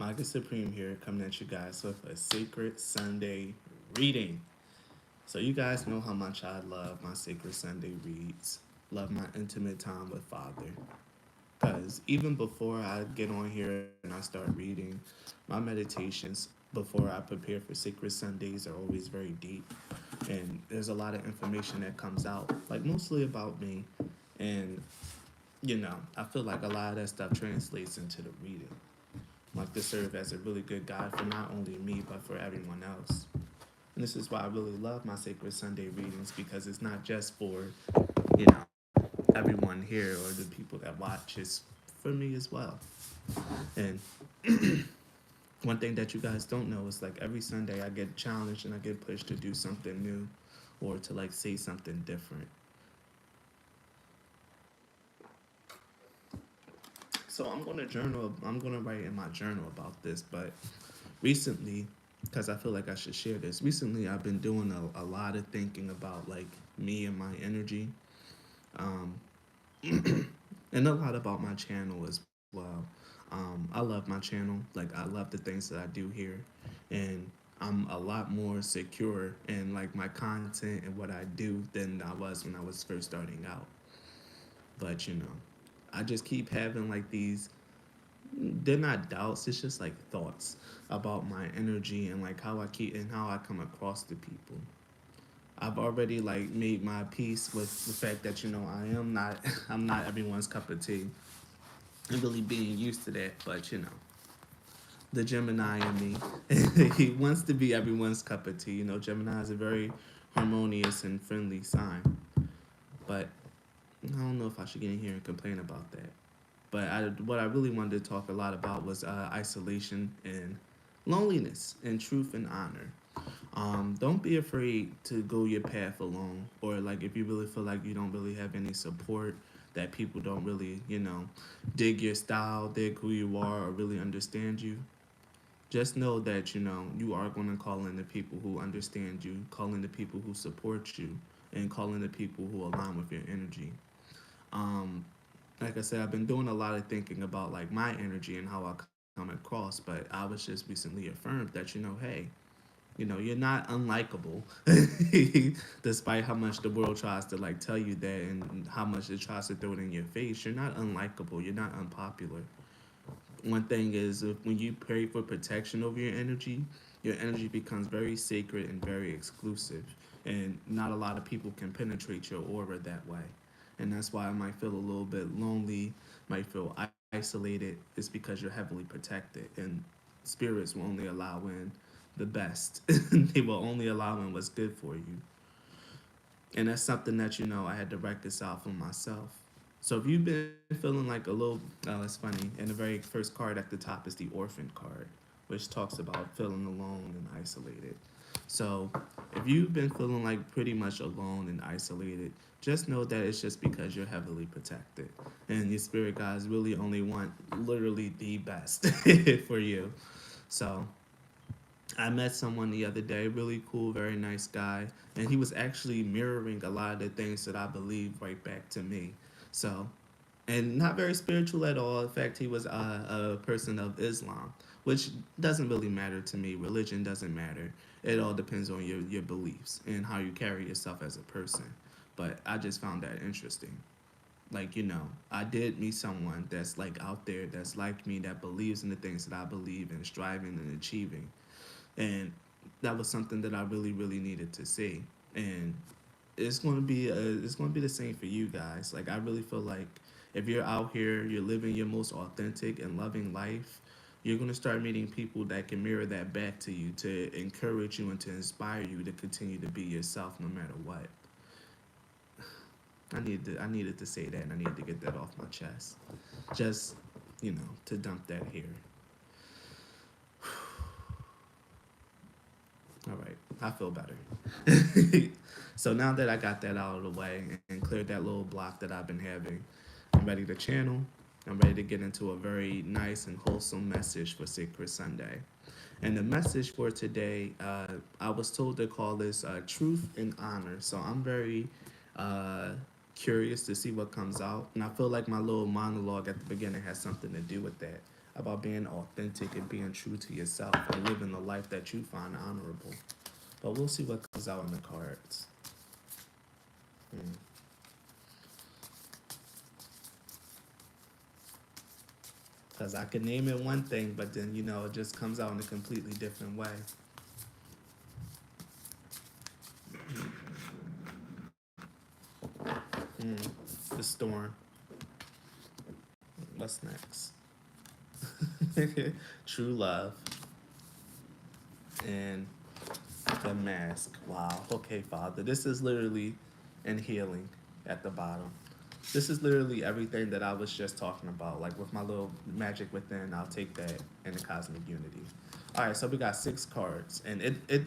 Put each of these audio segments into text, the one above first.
Magus Supreme here, coming at you guys with a Sacred Sunday reading. So, you guys know how much I love my Sacred Sunday reads, love my intimate time with Father. Because even before I get on here and I start reading, my meditations before I prepare for Sacred Sundays are always very deep. And there's a lot of information that comes out, like mostly about me. And, I feel like a lot of that stuff translates into the reading, like to serve as a really good guide for not only me but for everyone else. And this is why I really love my Sacred Sunday readings, because it's not just for, you know, everyone here or the people that watch. It's for me as well. And one thing that you guys don't know is like every Sunday I get challenged and I get pushed to do something new or to like say something different. So I'm gonna write in my journal about this, but recently, because I feel like I should share this. Recently, I've been doing a lot of thinking about like me and my energy, um, and a lot about my channel as well. I love my channel. Like I love the things that I do here, and I'm a lot more secure in like my content and what I do than I was when I was first starting out. But I just keep having like these, they're not doubts, it's just like thoughts about my energy and like how I keep and how I come across to people. I've already like made my peace with the fact that I am not I'm not everyone's cup of tea, and really being used to that. But the Gemini in me, he wants to be everyone's cup of tea. Gemini is a very harmonious and friendly sign, but I don't know if I should get in here and complain about that. But what I really wanted to talk a lot about was isolation and loneliness and truth and honor. Don't be afraid to go your path alone, or like if you really feel like you don't really have any support, that people don't really, dig your style, dig who you are, or really understand you. Just know that you are going to call in the people who understand you, call in the people who support you, and call in the people who align with your energy. Um, like I said, I've been doing a lot of thinking about like my energy and how I come across, but I was just recently affirmed that hey, you're not unlikable, despite how much the world tries to like tell you that and how much it tries to throw it in your face. You're not unlikable. You're not unpopular. One thing is, when you pray for protection over your energy becomes very sacred and very exclusive, and not a lot of people can penetrate your aura that way. And that's why I might feel a little bit lonely, might feel isolated. It's because you're heavily protected, and spirits will only allow in the best. They will only allow in what's good for you. And that's something that I had to reconcile for myself. So if you've been feeling like a little, oh, it's funny. And the very first card at the top is the Orphan card, which talks about feeling alone and isolated. So if you've been feeling like pretty much alone and isolated, just know that it's just because you're heavily protected, and your spirit guides really only want literally the best for you. So I met someone the other day, really cool, very nice guy, and he was actually mirroring a lot of the things that I believe right back to me. So, and not very spiritual at all. In fact, he was a person of Islam, which doesn't really matter to me. Religion doesn't matter. It all depends on your beliefs and how you carry yourself as a person. But I just found that interesting. Like, I did meet someone that's like out there, that's like me, that believes in the things that I believe in, striving and achieving. And that was something that I really, really needed to see. And it's going to be the same for you guys. Like I really feel like if you're out here, you're living your most authentic and loving life, you're going to start meeting people that can mirror that back to you, to encourage you and to inspire you to continue to be yourself no matter what. I needed to say that, and I needed to get that off my chest. Just, to dump that here. All right, I feel better. So now that I got that out of the way and cleared that little block that I've been having, I'm ready to channel. I'm ready to get into a very nice and wholesome message for Sacred Sunday. And the message for today, I was told to call this Truth and Honor. So I'm very uh, curious to see what comes out. And I feel like my little monologue at the beginning has something to do with that. about being authentic and being true to yourself and living the life that you find honorable. But we'll see what comes out in the cards. Because I could name it one thing, but then, it just comes out in a completely different way. The storm. What's next? True love. And the mask. Wow. Okay, Father. This is literally and healing at the bottom. This is literally everything that I was just talking about. Like with my little magic within, I'll take that in the cosmic unity. All right, so we got 6 cards, and it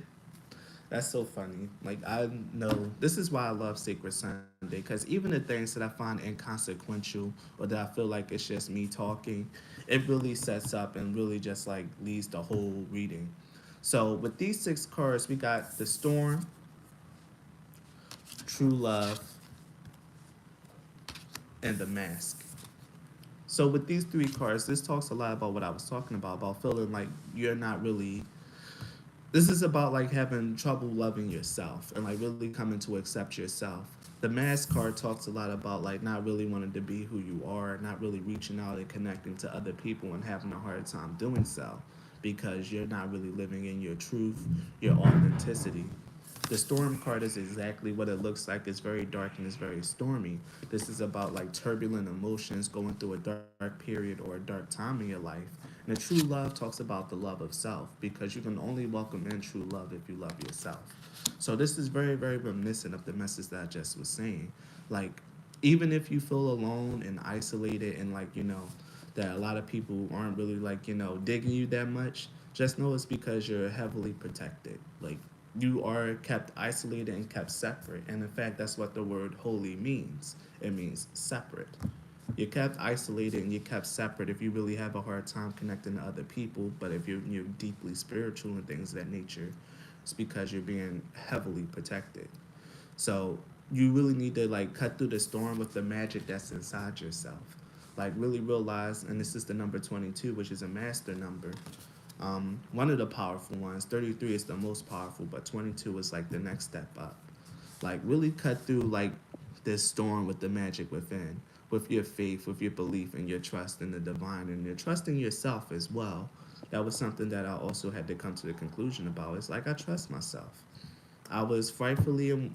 that's so funny. Like I know this is why I love Sacred Sunday, because even the things that I find inconsequential or that I feel like it's just me talking, it really sets up and really just like leads the whole reading. So with these 6 cards, we got the storm, true love, and the mask. So with these 3 cards, this talks a lot about what I was talking about feeling like you're not really. This is about like having trouble loving yourself and like really coming to accept yourself. The mask card talks a lot about like not really wanting to be who you are, not really reaching out and connecting to other people and having a hard time doing so because you're not really living in your truth, your authenticity. The storm card is exactly what it looks like. It's very dark and it's very stormy. This is about like turbulent emotions going through a dark period or a dark time in your life. And the true love talks about the love of self because you can only welcome in true love if you love yourself. So this is very, very reminiscent of the message that I just was saying. Like, even if you feel alone and isolated and like, that a lot of people aren't really like, digging you that much, just know it's because you're heavily protected. Like you are kept isolated and kept separate. And in fact, that's what the word holy means. It means separate. You're kept isolated and you're kept separate if you really have a hard time connecting to other people. But if you're deeply spiritual and things of that nature, it's because you're being heavily protected. So you really need to like cut through the storm with the magic that's inside yourself. Like really realize, and this is the number 22, which is a master number. One of the powerful ones. 33 is the most powerful, but 22 is like the next step up. Like really cut through like this storm with the magic within, with your faith, with your belief and your trust in the divine and your trust in yourself as well. That was something that I also had to come to the conclusion about. It's like I trust myself. I was frightfully and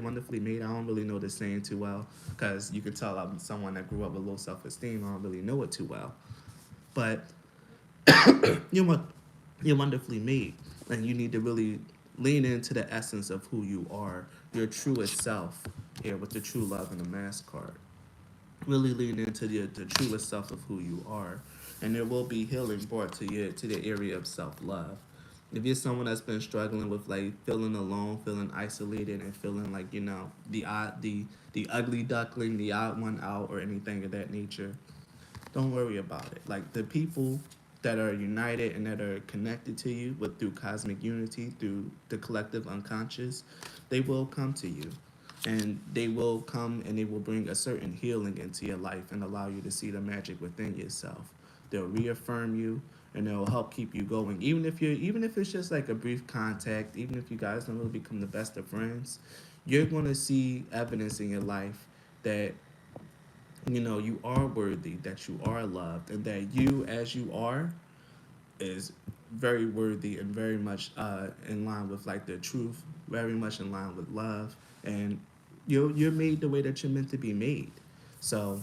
wonderfully made. I don't really know the saying too well because you can tell I'm someone that grew up with low self esteem. I don't really know it too well. But you're you're wonderfully made, and you need to really lean into the essence of who you are, your truest self. Here with the true love and the mask card, really lean into the truest self of who you are, and there will be healing brought to the area of self love. If you're someone that's been struggling with like feeling alone, feeling isolated, and feeling like the ugly duckling, the odd one out, or anything of that nature, don't worry about it. Like the people that are united and that are connected to you with through cosmic unity, through the collective unconscious, they will come to you. And they will come and they will bring a certain healing into your life and allow you to see the magic within yourself. They'll reaffirm you and they'll help keep you going. Even if it's just like a brief contact, even if you guys don't really become the best of friends, you're gonna see evidence in your life that you are worthy, that you are loved, and that you as you are is very worthy and very much in line with like the truth, very much in line with love, and you're made the way that you're meant to be made. So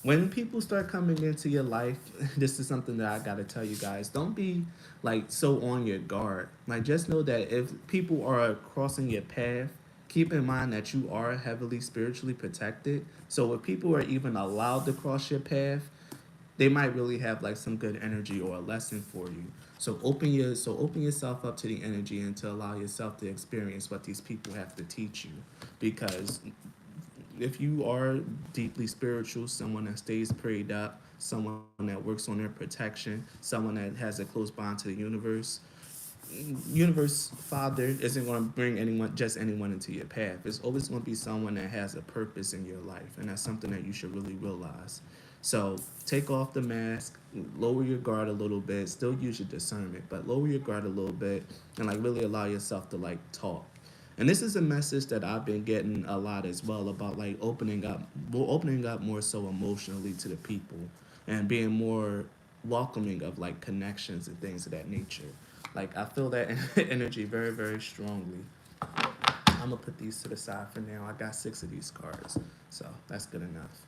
when people start coming into your life, this is something that I gotta tell you guys. Don't be like so on your guard. Like just know that if people are crossing your path, keep in mind that you are heavily spiritually protected. So if people are even allowed to cross your path, they might really have like some good energy or a lesson for you. So open yourself up to the energy and to allow yourself to experience what these people have to teach you. Because if you are deeply spiritual, someone that stays prayed up, someone that works on their protection, someone that has a close bond to the universe father isn't going to bring anyone into your path. It's always going to be someone that has a purpose in your life, and that's something that you should really realize. So take off the mask, lower your guard a little bit, still use your discernment, but lower your guard a little bit and like really allow yourself to like talk. And this is a message that I've been getting a lot as well about like opening up more so emotionally to the people and being more welcoming of like connections and things of that nature. Like I feel that energy very, very strongly. I'm gonna put these to the side for now. I got 6 of these cards, so that's good enough.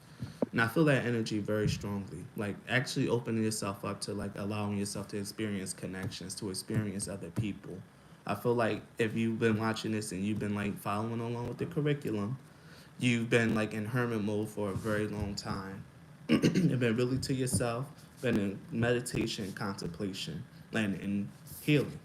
And I feel that energy very strongly. Like actually opening yourself up to like allowing yourself to experience connections, to experience other people. I feel like if you've been watching this and you've been like following along with the curriculum, you've been like in hermit mode for a very long time. You've been really to yourself, been in meditation, contemplation, and healing.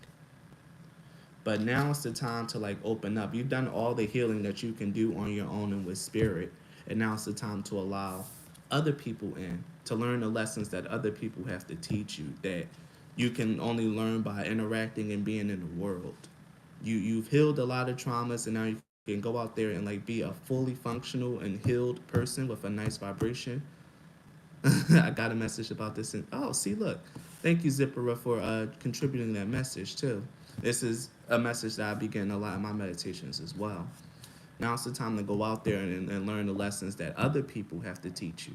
But now it's the time to like open up. You've done all the healing that you can do on your own and with spirit. And now it's the time to allow other people in to learn the lessons that other people have to teach you that you can only learn by interacting and being in the world. You've healed a lot of traumas and now you can go out there and like be a fully functional and healed person with a nice vibration. I got a message about this and oh see look. Thank you Zippera for contributing that message too. This is a message that I be getting a lot in my meditations as well. Now it's the time to go out there and learn the lessons that other people have to teach you.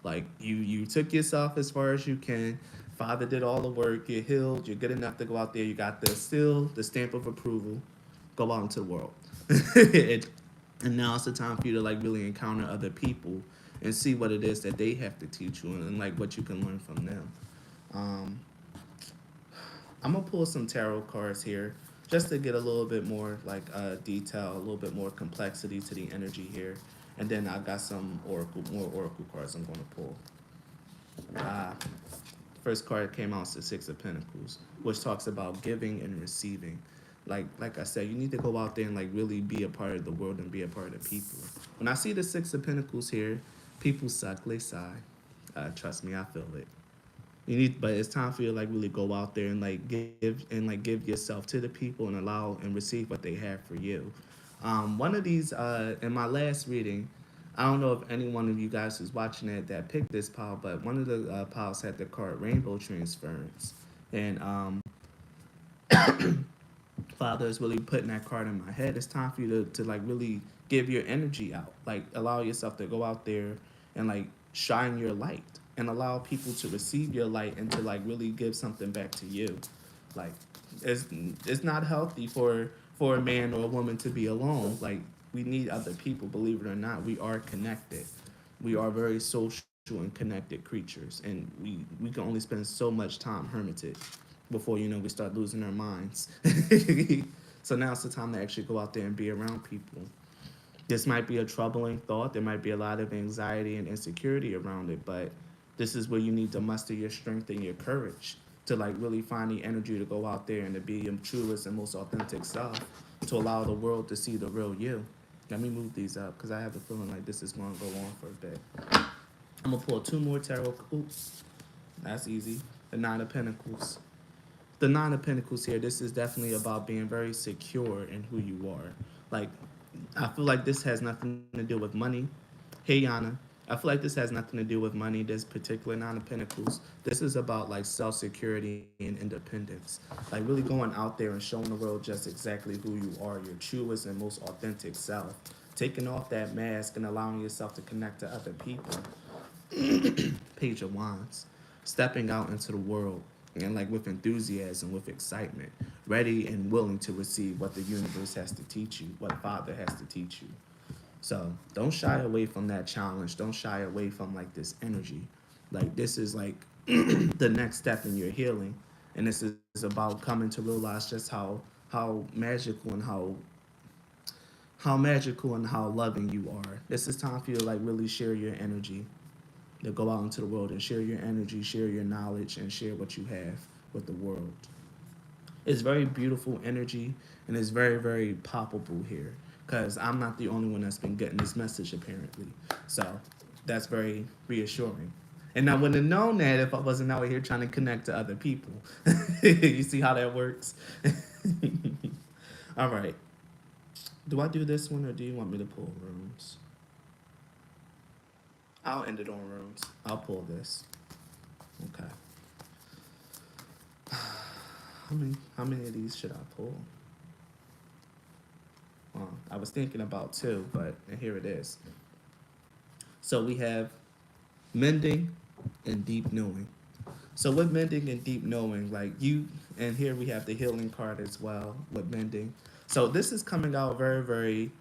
Like you took yourself as far as you can. Father did all the work. You're healed. You're good enough to go out there. You got the seal, the stamp of approval. Go out into the world. it, and now it's the time for you to like really encounter other people and see what it is that they have to teach you and like what you can learn from them. Um, I'm gonna pull some tarot cards here just to get a little bit more like detail, a little bit more complexity to the energy here, and then I got some more oracle cards I'm gonna pull. Uh, First card came out is the Six of Pentacles, which talks about giving and receiving. Like I said, you need to go out there and like really be a part of the world and be a part of people. When I see the Six of Pentacles here, people suck, they sigh. Trust me, I feel it. You need, but it's time for you to like really go out there and like give yourself to the people and allow and receive what they have for you. One of these in my last reading, I don't know if any one of you guys who's watching it that picked this pile, but one of the piles had the card Rainbow Transference, and Father is really putting that card in my head. It's time for you to like really give your energy out, like allow yourself to go out there and like shine your light and allow people to receive your light and to like really give something back to you. Like it's it's not healthy for a man or a woman to be alone. Like we need other people. Believe it or not, we are connected. We are very social and connected creatures, and we can only spend so much time hermited before you know we start losing our minds. So now it's the time to actually go out there and be around people. This might be a troubling thought. There might be a lot of anxiety and insecurity around it, but this is where you need to muster your strength and your courage to like really find the energy to go out there and to be your truest and most authentic self to allow the world to see the real you. Let me move these up because I have a feeling like this is going to go on for a bit. I'm going to pull 2 more tarot. Oops, that's easy. The Nine of Pentacles. The Nine of Pentacles here, this is definitely about being very secure in who you are. Like, I feel like this has nothing to do with money. Hey, Yana. I feel like this has nothing to do with money, this particular Nine of Pentacles. This is about like self security and independence. Like really going out there and showing the world just exactly who you are, your truest and most authentic self. Taking off that mask and allowing yourself to connect to other people. Page of Wands, stepping out into the world and like with enthusiasm, with excitement, ready and willing to receive what the universe has to teach you, what Father has to teach you. So don't shy away from that challenge. Don't shy away from like this energy. Like this is like the next step in your healing, and this is about coming to realize just how magical and how magical and how loving you are. This is time for you to like really share your energy, to go out into the world and share your energy, share your knowledge, and share what you have with the world. It's very beautiful energy, and it's very, very palpable here because I'm not the only one that's been getting this message apparently. So that's very reassuring. And I wouldn't have known that if I wasn't out here trying to connect to other people. You see how that works? All right. Do I do this one or do you want me to pull rooms? I'll end it on runes. I'll pull this. Okay. How many of these should I pull? I was thinking about two, but here it is. So we have mending and deep knowing. So with mending and deep knowing, like you, and here we have the healing card as well with mending. So this is coming out very, very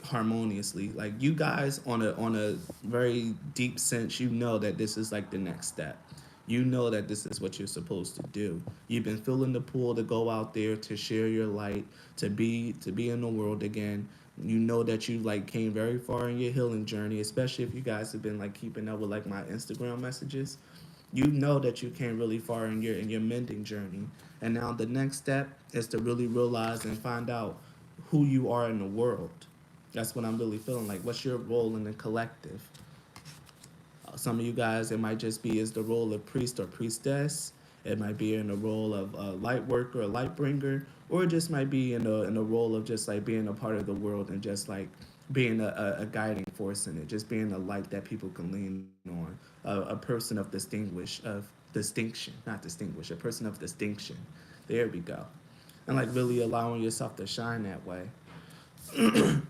harmoniously. Like you guys on a very deep sense, you know that this is like the next step. You know that this is what you're supposed to do. You've been feeling the pull to go out there to share your light, to be in the world again. You know that you like came very far in your healing journey, especially if you guys have been like keeping up with like my Instagram messages. You know that you came really far in your mending journey. And now the next step is to really realize and find out who you are in the world. That's what I'm really feeling like. What's your role in the collective? Some of you guys, it might just be as the role of priest or priestess. It might be in the role of a light worker, a light bringer, or it just might be in the role of just like being a part of the world and just like being a guiding force in it, just being a light that people can lean on, a person of distinction, not distinguish, a person of distinction. There we go, and like really allowing yourself to shine that way.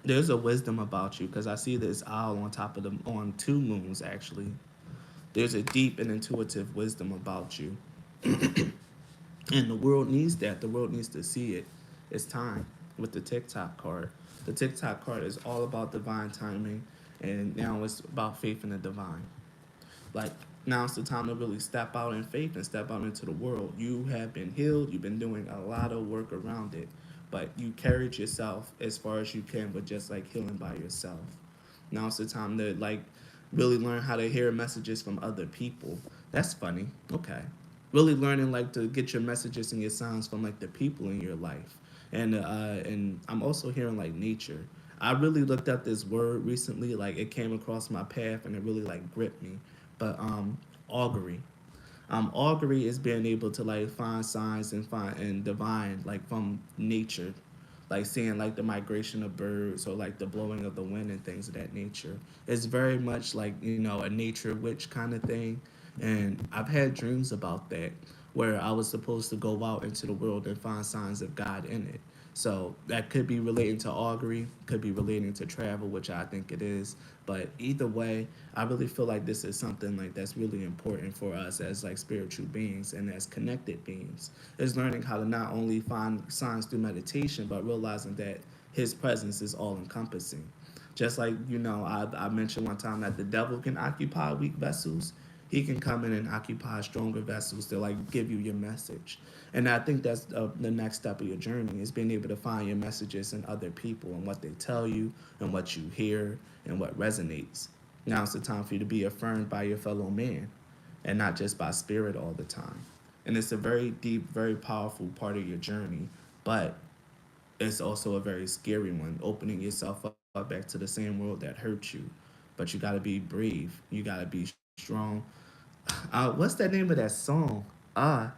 There's a wisdom about you because I see this owl on top of them on two moons actually. There's a deep and intuitive wisdom about you, and the world needs that. The world needs to see it. It's time with the TikTok card. The TikTok card is all about divine timing, and now it's about faith in the divine. Like now it's the time to really step out in faith and step out into the world. You have been healed. You've been doing a lot of work around it, but you carried yourself as far as you can, but just like healing by yourself. Now it's the time to like really learn how to hear messages from other people. That's funny. Okay. Really learning like to get your messages and your sounds from like the people in your life. And I'm also hearing like nature. I really looked up this word recently, like it came across my path and it really like gripped me. But augury. Augury is being able to like find signs and find and divine like from nature, like seeing like the migration of birds or like the blowing of the wind and things of that nature. It's very much like a nature witch kind of thing, and I've had dreams about that where I was supposed to go out into the world and find signs of God in it. So that could be relating to augury, could be relating to travel, which I think it is. But either way, I really feel like this is something like that's really important for us as like spiritual beings and as connected beings. Is learning how to not only find signs through meditation, but realizing that His presence is all encompassing. Just like I mentioned one time that the devil can occupy weak vessels, he can come in and occupy stronger vessels to like give you your message. And I think that's the next step of your journey is being able to find your messages in other people and what they tell you and what you hear and what resonates. Now it's the time for you to be affirmed by your fellow man and not just by spirit all the time. And it's a very deep, very powerful part of your journey, but it's also a very scary one, opening yourself up back to the same world that hurt you. But you gotta be brave. You gotta be strong. What's that name of that song? Ah,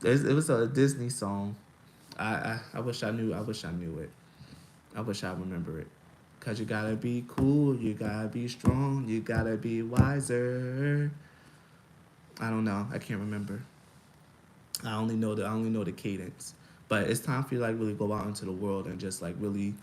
it was a Disney song. I wish I knew. I wish I knew it. I wish I remember it. Cause you gotta be cool. You gotta be strong. You gotta be wiser. I don't know. I can't remember. I only know the cadence. But it's time for you to like really go out into the world and just like really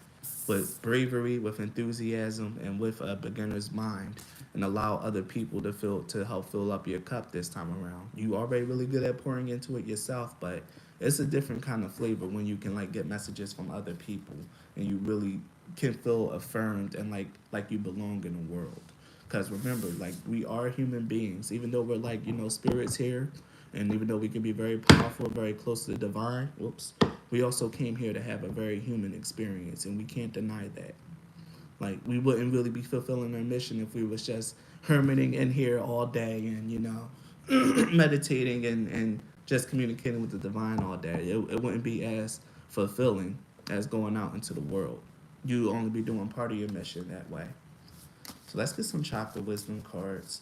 with bravery, with enthusiasm, and with a beginner's mind, and allow other people to help fill up your cup this time around. You already really good at pouring into it yourself, but it's a different kind of flavor when you can like get messages from other people and you really can feel affirmed and like you belong in the world. Because remember, like we are human beings, even though we're like spirits here, and even though we can be very powerful, very close to the divine, whoops, we also came here to have a very human experience, and we can't deny that. Like we wouldn't really be fulfilling our mission if we was just hermiting in here all day and meditating and just communicating with the divine all day. It wouldn't be as fulfilling as going out into the world. You only be doing part of your mission that way. So let's get some chocolate wisdom cards.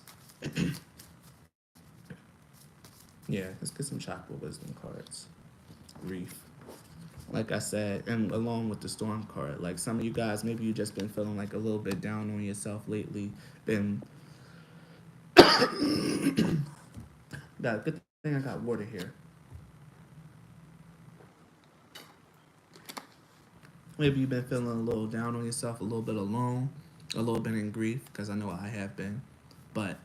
Yeah, let's get some chocolate wisdom cards. Reef. Like I said, and along with the storm card, like some of you guys, maybe you just been feeling like a little bit down on yourself lately, been Good thing I got water here. Maybe you've been feeling a little down on yourself, a little bit alone, a little bit in grief, because I know I have been. But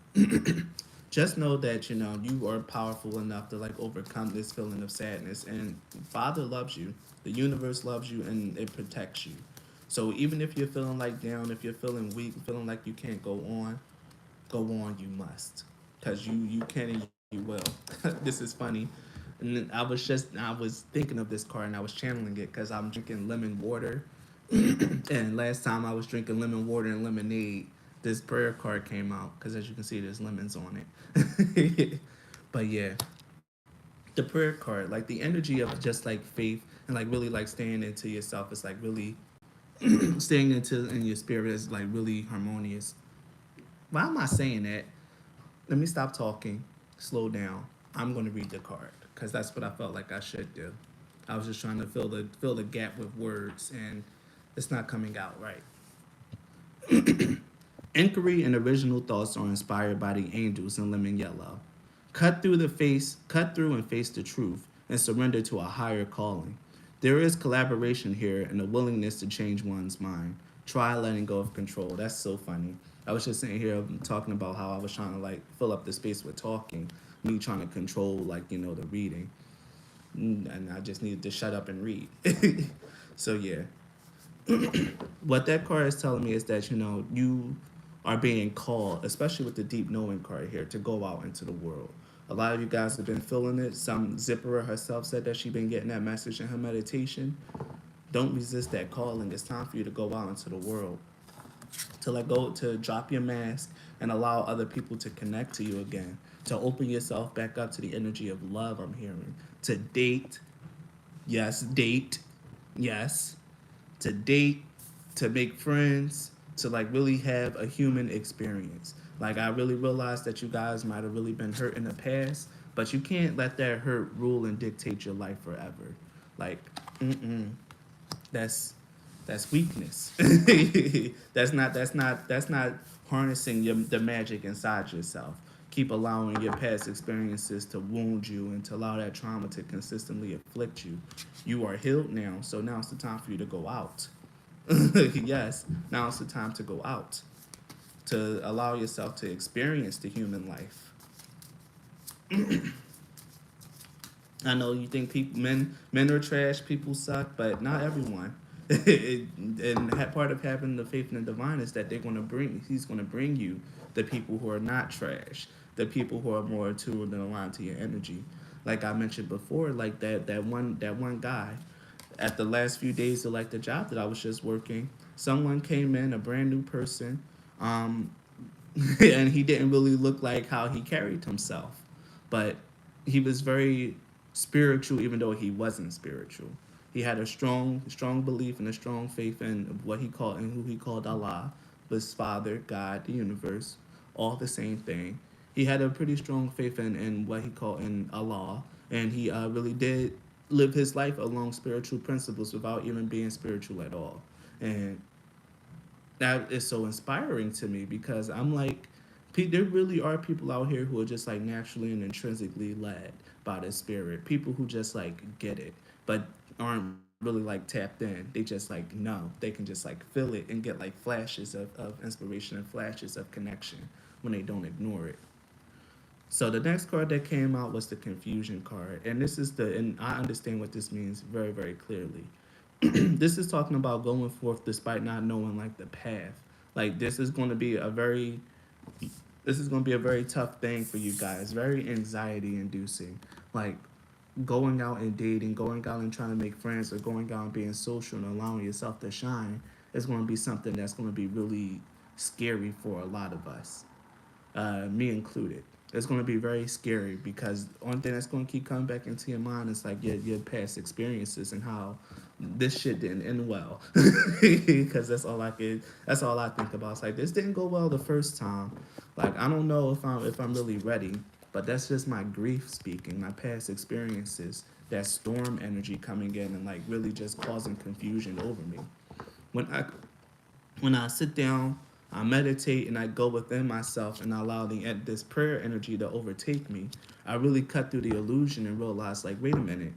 just know that you are powerful enough to like overcome this feeling of sadness. And Father loves you, the universe loves you, and it protects you. So even if you're feeling like down, if you're feeling weak, feeling like you can't go on. You must, because you can and you will. This is funny. And then I was thinking of this card and I was channeling it because I'm drinking lemon water. And last time I was drinking lemon water and lemonade, this prayer card came out because as you can see, there's lemons on it. But yeah, the prayer card, like the energy of just like faith and like really like staying into yourself, is like really staying into in your spirit is like really harmonious. Why am I saying that? Let me stop talking, slow down. I'm going to read the card because that's what I felt like I should do. I was just trying to fill the gap with words, and it's not coming out right. Inquiry and original thoughts are inspired by the angels in lemon yellow. Cut through and face the truth, and surrender to a higher calling. There is collaboration here and a willingness to change one's mind. Try letting go of control. That's so funny. I was just sitting here talking about how I was trying to like fill up the space with talking, me trying to control like the reading, and I just needed to shut up and read. So yeah, what that card is telling me is that you are being called, especially with the deep knowing card here, to go out into the world. A lot of you guys have been feeling it. Some Zipperer herself said that she been getting that message in her meditation. Don't resist that calling. It's time for you to go out into the world, to let go, to drop your mask and allow other people to connect to you again, to open yourself back up to the energy of love. I'm hearing to date, yes, date, yes, to date, to make friends, to like really have a human experience. Like I really realized that you guys might have really been hurt in the past, but you can't let that hurt rule and dictate your life forever. Like, that's that's weakness. That's not harnessing the magic inside yourself. Keep allowing your past experiences to wound you and to allow that trauma to consistently afflict you. You are healed now, so now it's the time for you to go out. Yes, now it's the time to go out, to allow yourself to experience the human life. I know you think men are trash, people suck, but not everyone. And part of having the faith in the divine is that he's gonna bring you the people who are not trash, the people who are more attuned and aligned to your energy. Like I mentioned before, like that one guy, at the last few days of like the job that I was just working, someone came in, a brand new person, um, and he didn't really look like how he carried himself, but he was very spiritual, even though he wasn't spiritual. He had a strong belief and a strong faith in what he called and who he called Allah, his Father, God, the universe, all the same thing. He had a pretty strong faith in what he called in Allah, and he really did live his life along spiritual principles without even being spiritual at all. And that is so inspiring to me because I'm like, there really are people out here who are just like naturally and intrinsically led by the spirit. People who just like get it, but aren't really like tapped in. They just like know. They can just like feel it and get like flashes of inspiration and flashes of connection when they don't ignore it. So the next card that came out was the confusion card. And I understand what this means very, very clearly. This is talking about going forth despite not knowing like the path. Like this is going to be a very tough thing for you guys, very anxiety inducing. Like going out and dating, going out and trying to make friends, or going out and being social and allowing yourself to shine is going to be something that's going to be really scary for a lot of us, me included. It's going to be very scary because the only thing that's going to keep coming back into your mind is like your past experiences and how this shit didn't end well. Because that's all I think about. It's like this didn't go well the first time. Like I don't know if I'm really ready, but that's just my grief speaking, my past experiences, that storm energy coming in and like really just causing confusion over me. When I when I sit down I meditate and I go within myself and I allow this prayer energy to overtake me. I really cut through the illusion and realize, like, wait a minute,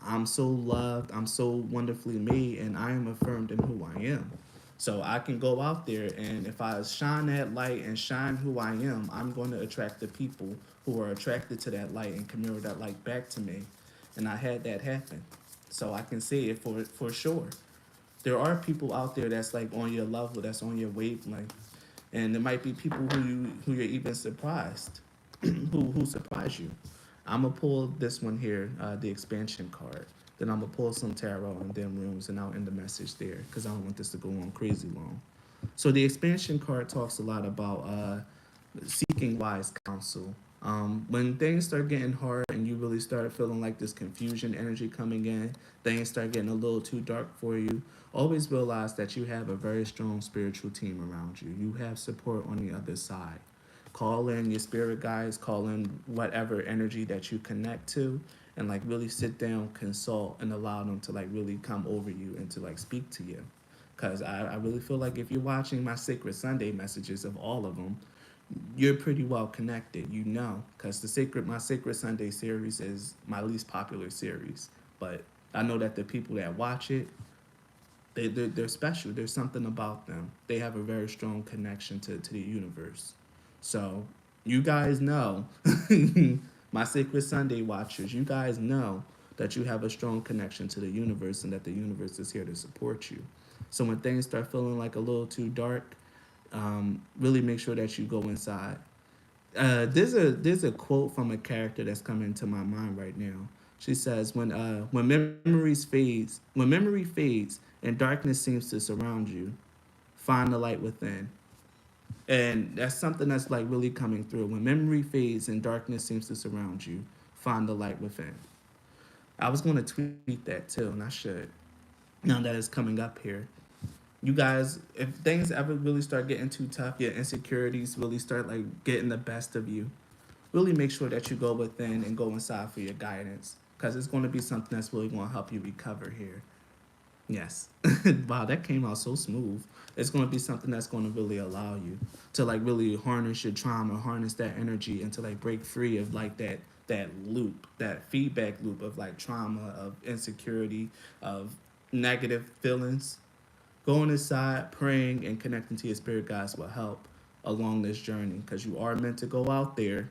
I'm so loved, I'm so wonderfully made, and I am affirmed in who I am. So I can go out there, and if I shine that light and shine who I am, I'm going to attract the people who are attracted to that light and can mirror that light back to me. And I had that happen. So I can say it for sure. There are people out there that's like on your level, that's on your wavelength, and there might be people who you're even surprised, who surprise you. I'm gonna pull this one here, the expansion card. Then I'm gonna pull some tarot and then rooms, and I'll end the message there because I don't want this to go on crazy long. So the expansion card talks a lot about seeking wise counsel. When things start getting hard and you really start feeling like this confusion energy coming in, things start getting a little too dark for you, always realize that you have a very strong spiritual team around you. You have support on the other side. Call in your spirit guides, call in whatever energy that you connect to, and like really sit down, consult, and allow them to like really come over you and to like speak to you. Because I really feel like if you're watching my Sacred Sunday messages of all of them, you're pretty well connected, you know, because my Sacred Sunday series is my least popular series, but I know that the people that watch it, they're special. There's something about them. They have a very strong connection to the universe. So you guys know, my Sacred Sunday watchers, you guys know that you have a strong connection to the universe and that the universe is here to support you. So when things start feeling like a little too dark, really make sure that you go inside. There's a quote from a character that's coming to my mind right now. She says, when memory fades and darkness seems to surround you, find the light within." And that's something that's like really coming through. When memory fades and darkness seems to surround you, find the light within. I was going to tweet that too, and I should. Now that it's coming up here, you guys, if things ever really start getting too tough, your insecurities really start like getting the best of you, really make sure that you go within and go inside for your guidance, because it's going to be something that's really going to help you recover here. Yes. Wow, that came out so smooth. It's going to be something that's going to really allow you to like really harness your trauma, harness that energy, and to like break free of like that loop, that feedback loop of like trauma, of insecurity, of negative feelings. Going inside, praying, and connecting to your spirit guides will help along this journey, because you are meant to go out there,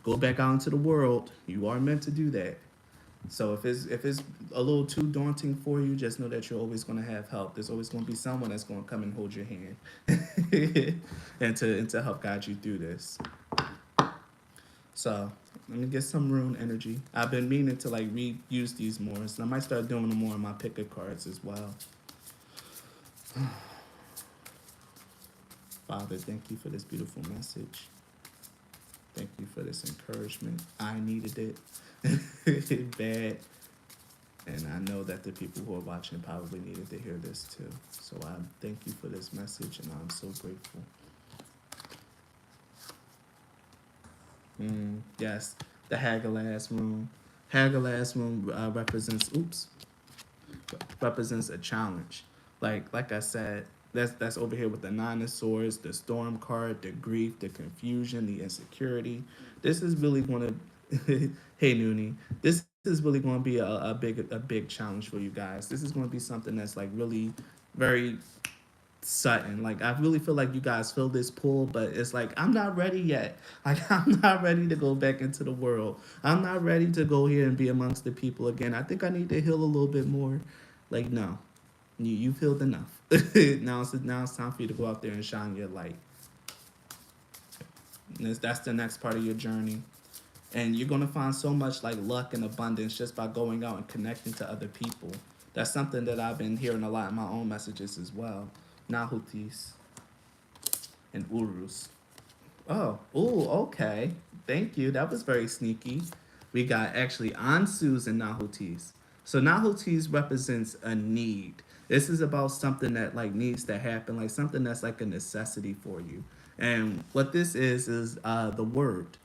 go back out into the world. You are meant to do that. So if it's a little too daunting for you, just know that you're always going to have help. There's always going to be someone that's going to come and hold your hand and to help guide you through this. So let me get some rune energy. I've been meaning to like reuse these more, so I might start doing them more on my picker cards as well. Father, thank you for this beautiful message. Thank you for this encouragement. I needed it bad. And I know that the people who are watching probably needed to hear this too. So I thank you for this message, and I'm so grateful. Yes, the Hagalass room. Hagalass room represents a challenge. Like I said, that's over here with the Nine of Swords, the Storm card, the grief, the confusion, the insecurity. This is really going to, hey Noonie, this is really going to be a big challenge for you guys. This is going to be something that's like really very sudden. Like I really feel like you guys feel this pull, but it's like I'm not ready yet. Like I'm not ready to go back into the world. I'm not ready to go here and be amongst the people again. I think I need to heal a little bit more. Like no, you've healed enough. Now it's time for you to go out there and shine your light. And that's the next part of your journey. And you're gonna find so much like luck and abundance just by going out and connecting to other people. That's something that I've been hearing a lot in my own messages as well. Nahutis and Urus. Okay. Thank you. That was very sneaky. We got actually Ansus and Nahutis. So Nahutis represents a need. This is about something that like needs to happen, like something that's like a necessity for you. And what this is the word.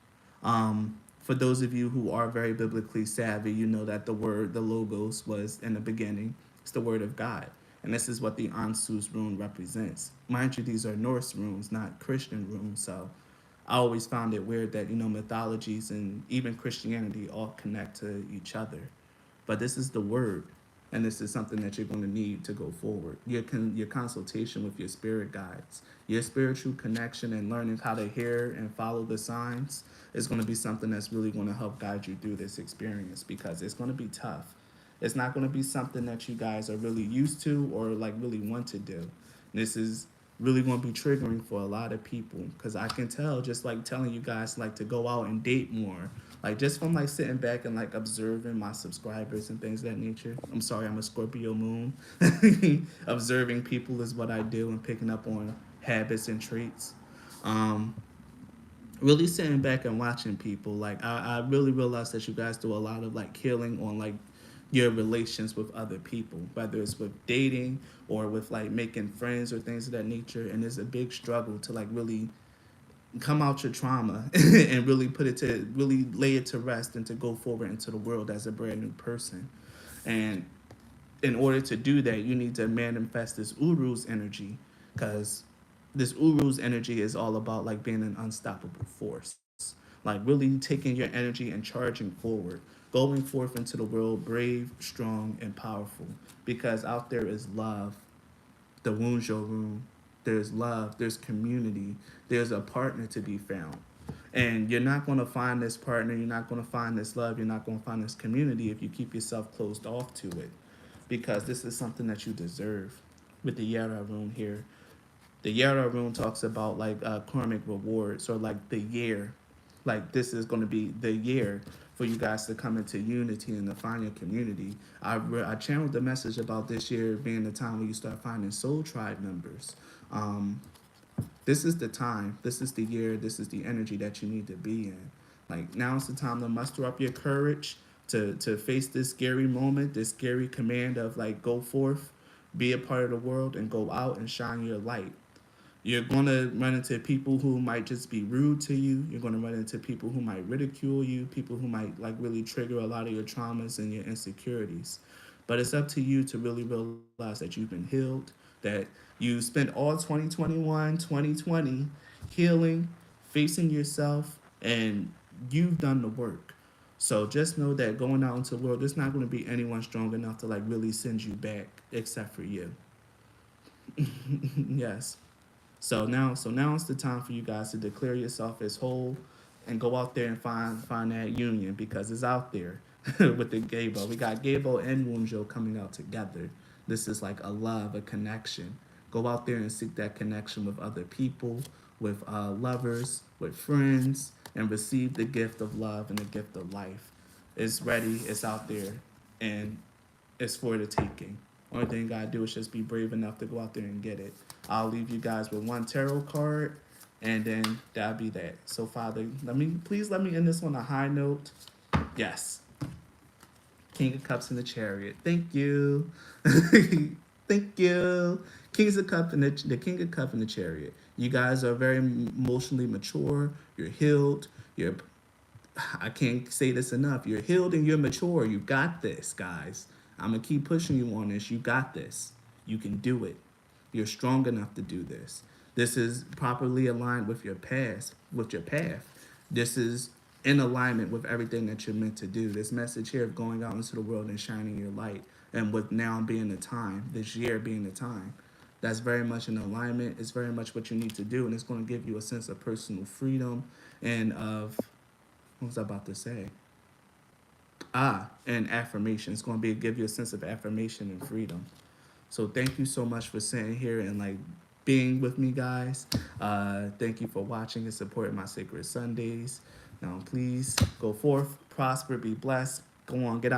For those of you who are very biblically savvy, you know that the word, the logos, was in the beginning. It's the word of God. And this is what the Ansu's rune represents. Mind you, these are Norse runes, not Christian runes. So I always found it weird that, mythologies and even Christianity all connect to each other. But this is the word, and this is something that you're going to need to go forward. Your consultation with your spirit guides, your spiritual connection, and learning how to hear and follow the signs is going to be something that's really going to help guide you through this experience, because it's going to be tough. It's not going to be something that you guys are really used to or like really want to do. This is really going to be triggering for a lot of people, because I can tell, just like telling you guys like to go out and date more, like just from like sitting back and like observing my subscribers and things of that nature. I'm sorry, I'm a Scorpio moon. Observing people is what I do, and picking up on habits and traits. Um, really sitting back and watching people, like I really realized that you guys do a lot of like healing on like your relations with other people, whether it's with dating or with like making friends or things of that nature. And it's a big struggle to like really come out your trauma and really put it to really lay it to rest and to go forward into the world as a brand new person. And in order to do that, you need to manifest this Uru's energy, because this Uru's energy is all about like being an unstoppable force, like really taking your energy and charging forward, going forth into the world brave, strong, and powerful. Because out there is love, the Wunjo room. There's love, there's community, there's a partner to be found. And you're not going to find this partner, you're not going to find this love, you're not going to find this community if you keep yourself closed off to it. Because this is something that you deserve. With the Yara rune here, the Yara rune talks about like karmic rewards, or like the year. Like this is going to be the year for you guys to come into unity and to find your community. I channeled the message about this year being the time when you start finding soul tribe members. Um, this is the time, this is the year, this is the energy that you need to be in. Like now's the time to muster up your courage to face this scary moment, this scary command of like go forth, be a part of the world, and go out and shine your light. You're gonna run into people who might just be rude to you. You're gonna run into people who might ridicule you, people who might like really trigger a lot of your traumas and your insecurities. But it's up to you to really realize that you've been healed, that you spent all 2021, 2020 healing, facing yourself, and you've done the work. So just know that going out into the world, there's not going to be anyone strong enough to like really send you back except for you. Yes. So now it's the time for you guys to declare yourself as whole and go out there and find that union, because it's out there with the Gabo. We got Gabo and Wunjo coming out together. This is like a love, a connection. Go out there and seek that connection with other people, with lovers, with friends, and receive the gift of love and the gift of life. It's ready, it's out there, and it's for the taking. Only thing you gotta do is just be brave enough to go out there and get it. I'll leave you guys with one tarot card, and then that'll be that. So, Father, please let me end this on a high note. Yes, King of Cups in the Chariot. Thank you, thank you. Kings of Cups and the King of Cups in the Chariot. You guys are very emotionally mature. You're healed. You're I can't say this enough. You're healed and you're mature. You got this, guys. I'm going to keep pushing you on this. You got this. You can do it. You're strong enough to do this. This is properly aligned with your past, with your path. This is in alignment with everything that you're meant to do. This message here of going out into the world and shining your light, and with now being the time, this year being the time, that's very much in alignment. It's very much what you need to do, and it's going to give you a sense of personal freedom and of, what was I about to say? And affirmation. It's going to give you a sense of affirmation and freedom. So thank you so much for sitting here and like being with me, guys. Thank you for watching and supporting my Sacred Sundays. Now, please go forth, prosper, be blessed. Go on, get out.